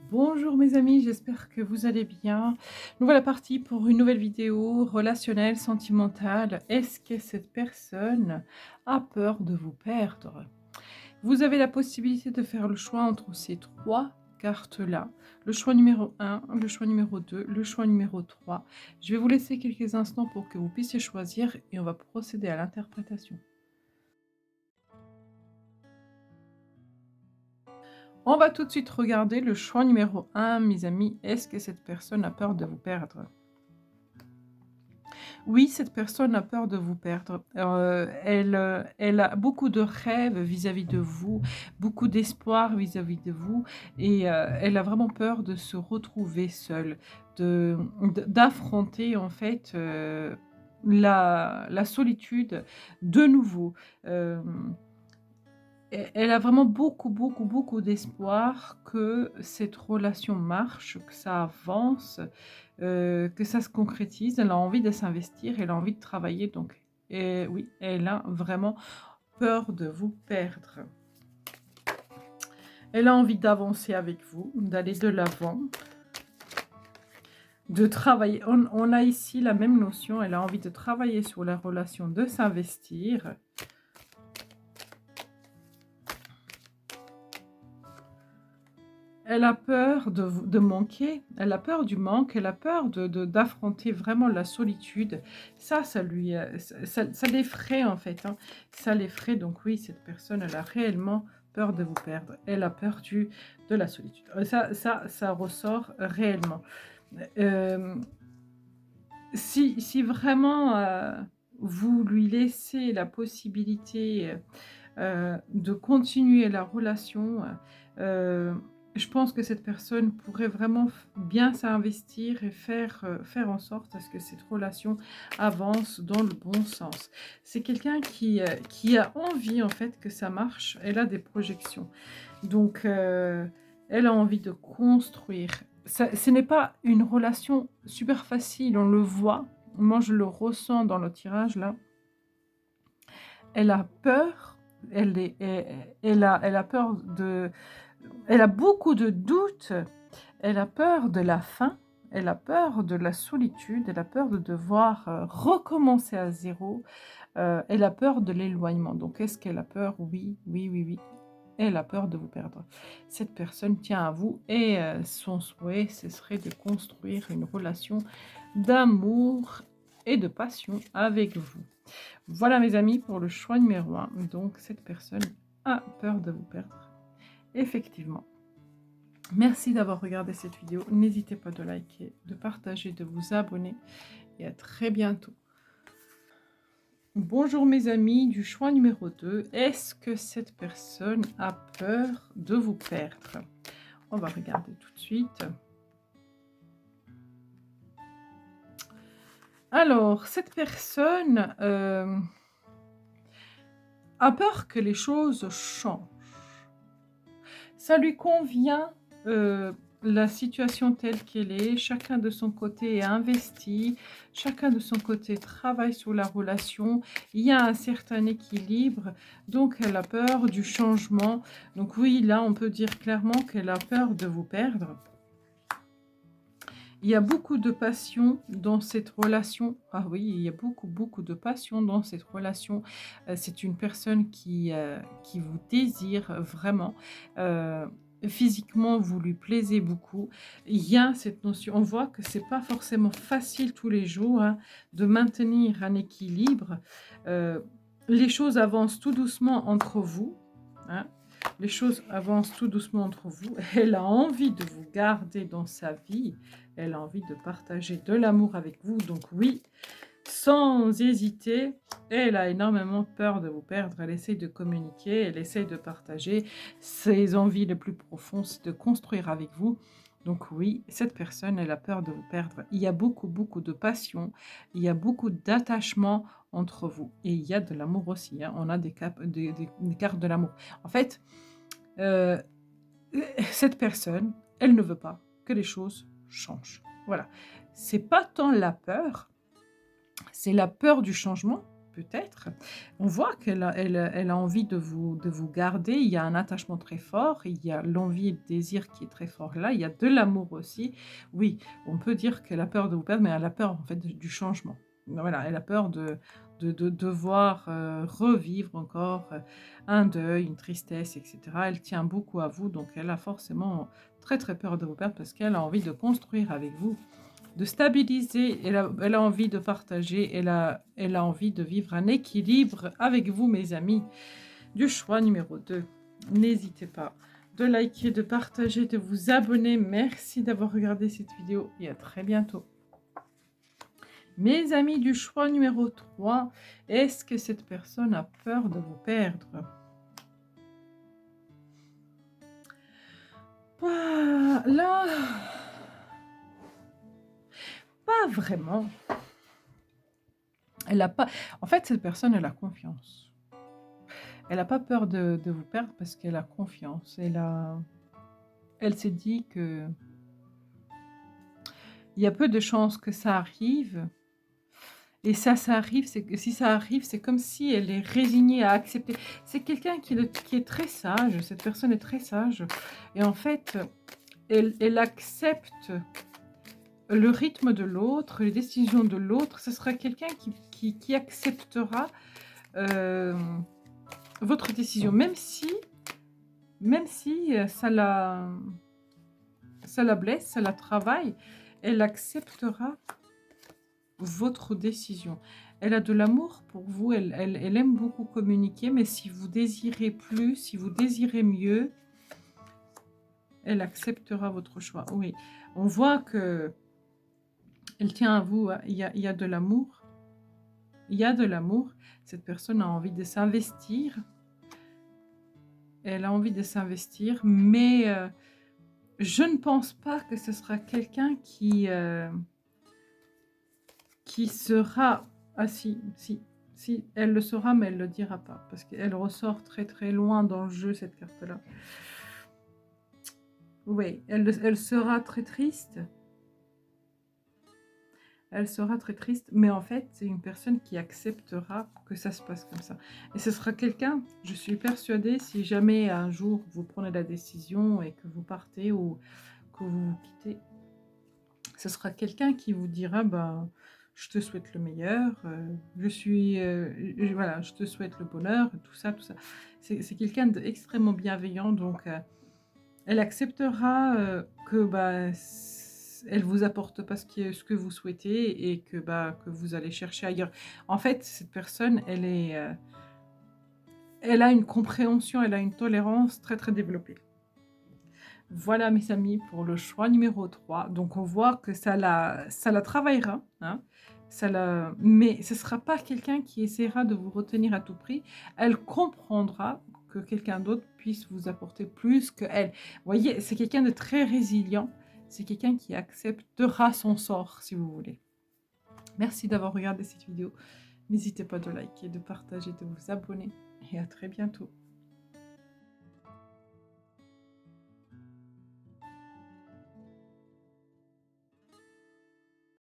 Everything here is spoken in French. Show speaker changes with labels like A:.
A: Bonjour mes amis, j'espère que vous allez bien. Nous voilà partis pour une nouvelle vidéo relationnelle, sentimentale. Est-ce que cette personne a peur de vous perdre? Vous avez la possibilité de faire le choix entre ces trois cartes-là. Le choix numéro un, le choix numéro 2, le choix numéro 3. Je vais vous laisser quelques instants pour que vous puissiez choisir et on va procéder à l'interprétation. On va tout de suite regarder le choix numéro un, mes amis. Est-ce que cette personne a peur de vous perdre? Oui, cette personne a peur de vous perdre. Elle a beaucoup de rêves vis-à-vis de vous, beaucoup d'espoir vis-à-vis de vous et elle a vraiment peur de se retrouver seule, d'affronter en fait, la solitude de nouveau. Hem Elle a vraiment beaucoup, beaucoup, beaucoup d'espoir que cette relation marche, que ça avance, que ça se concrétise. Elle a envie de s'investir, elle a envie de travailler donc oui, elle a vraiment peur de vous perdre. Elle a envie d'avancer avec vous, d'aller de l'avant, de travailler. On a ici la même notion, elle a envie de travailler sur la relation, de s'investir. Elle a peur de manquer, elle a peur du manque, elle a peur d'affronter vraiment la solitude. Ça lui, ça l'effraie en fait, hein. Ça l'effraie donc oui, cette personne, elle a réellement peur de vous perdre. Elle a peur de la solitude. Ça ressort réellement. Hem, si vraiment, vous lui laissez la possibilité, de continuer la relation, je pense que cette personne pourrait vraiment bien s'investir et faire en sorte à ce que cette relation avance dans le bon sens. C'est quelqu'un qui a envie en fait que ça marche, elle a des projections. Donc elle a envie de construire. Ce n'est pas une relation super facile, on le voit. Moi, je le ressens dans le tirage là. Elle a peur, elle a peur elle a beaucoup de doutes, elle a peur de la fin, elle a peur de la solitude, elle a peur de devoir, recommencer à zéro, elle a peur de l'éloignement. Donc est-ce qu'elle a peur? Oui, oui, oui, oui, elle a peur de vous perdre. Cette personne tient à vous et son souhait, ce serait de construire une relation d'amour et de passion avec vous. Voilà mes amis pour le choix numéro un. Donc cette personne a peur de vous perdre. Effectivement. Merci d'avoir regardé cette vidéo. N'hésitez pas de liker, de partager, de vous abonner et à très bientôt. Bonjour mes amis du choix numéro 2. Est-ce que cette personne a peur de vous perdre? On va regarder tout de suite. Alors, cette personne a peur que les choses changent. Ça lui convient, la situation telle qu'elle est. Chacun de son côté est investi, chacun de son côté travaille sur la relation. Il y a un certain équilibre, donc elle a peur du changement. Donc oui, là, on peut dire clairement qu'elle a peur de vous perdre. Il y a beaucoup de passion dans cette relation. Ah oui, il y a beaucoup, beaucoup de passion dans cette relation. C'est une personne qui vous désire vraiment. Heu, Physiquement, vous lui plaisez beaucoup. Il y a cette notion on voit que c'est pas forcément facile tous les jours, hein, de maintenir un équilibre. Heu, les choses avancent tout doucement entre vous, hein. Les choses avancent tout doucement entre vous. Elle a envie de vous garder dans sa vie. Elle a envie de partager de l'amour avec vous. Donc oui, sans hésiter, elle a énormément peur de vous perdre. Elle essaye de communiquer, elle essaye de partager. Ses envies les plus profondes, c'est de construire avec vous. Donc oui, cette personne, elle a peur de vous perdre. Il y a beaucoup, beaucoup de passion. Il y a beaucoup d'attachement entre vous. Et il y a de l'amour aussi, hein. On a des cartes de l'amour. En fait, Heu, cette personne, elle ne veut pas que les choses changent. Voilà. C'est pas tant la peur, c'est la peur du changement, peut-être. On voit elle a envie de vous garder. Il y a un attachement très fort. Il y a l'envie et le désir qui est très fort là. Il y a de l'amour aussi. Oui, on peut dire qu'elle a peur de vous perdre, mais elle a peur en fait du changement. Voilà, elle a peur de devoir revivre encore un deuil, une tristesse, etc. Elle tient beaucoup à vous, donc elle a forcément très très peur de vous perdre parce qu'elle a envie de construire avec vous, de stabiliser, elle a envie de partager, elle a envie de vivre un équilibre avec vous, mes amis. Du choix numéro 2. N'hésitez pas de liker, de partager, de vous abonner. Merci d'avoir regardé cette vidéo et à très bientôt. Mes amis du choix numéro 3, est-ce que cette personne a peur de vous perdre? Là, pas vraiment. Elle a pas. En fait, cette personne, elle a confiance. Elle n'a pas peur de vous perdre parce qu'elle a confiance. Elle s'est dit que il y a peu de chances que ça arrive. Et ça arrive, c'est que si ça arrive, c'est comme si elle est résignée à accepter. C'est quelqu'un qui est très sage. Cette personne est très sage. Et en fait, elle accepte le rythme de l'autre, les décisions de l'autre. Ce sera quelqu'un qui acceptera votre décision, même si ça la blesse, ça la travaille, elle acceptera votre décision. Elle a de l'amour pour vous, elle aime beaucoup communiquer, mais si vous désirez plus, si vous désirez mieux, elle acceptera votre choix. Oui, on voit que elle tient à vous, hein. Il y a de l'amour. Il y a de l'amour. Cette personne a envie de s'investir. Elle a envie de s'investir, mais je ne pense pas que ce sera quelqu'un qui sera... Ah si, elle le saura, mais elle ne le dira pas, parce qu'elle ressort très très loin dans le jeu, cette carte-là. Oui, elle sera très triste. Elle sera très triste, mais en fait, c'est une personne qui acceptera que ça se passe comme ça. Et ce sera quelqu'un, je suis persuadée, si jamais un jour vous prenez la décision et que vous partez ou que vous vous quittez, ce sera quelqu'un qui vous dira, bah, je te souhaite le meilleur, voilà, je te souhaite le bonheur, tout ça, tout ça. C'est quelqu'un d'extrêmement bienveillant, donc elle acceptera que bah, elle vous apporte pas ce que vous souhaitez et que, bah, que vous allez chercher ailleurs. En fait, cette personne, elle a une compréhension, elle a une tolérance très très développée. Voilà mes amis pour le choix numéro 3. Donc on voit que ça la travaillera, hein, mais ce ne sera pas quelqu'un qui essaiera de vous retenir à tout prix. Elle comprendra que quelqu'un d'autre puisse vous apporter plus qu'elle. Vous voyez, c'est quelqu'un de très résilient. C'est quelqu'un qui acceptera son sort, si vous voulez. Merci d'avoir regardé cette vidéo. N'hésitez pas de liker, de partager, de vous abonner. Et à très bientôt.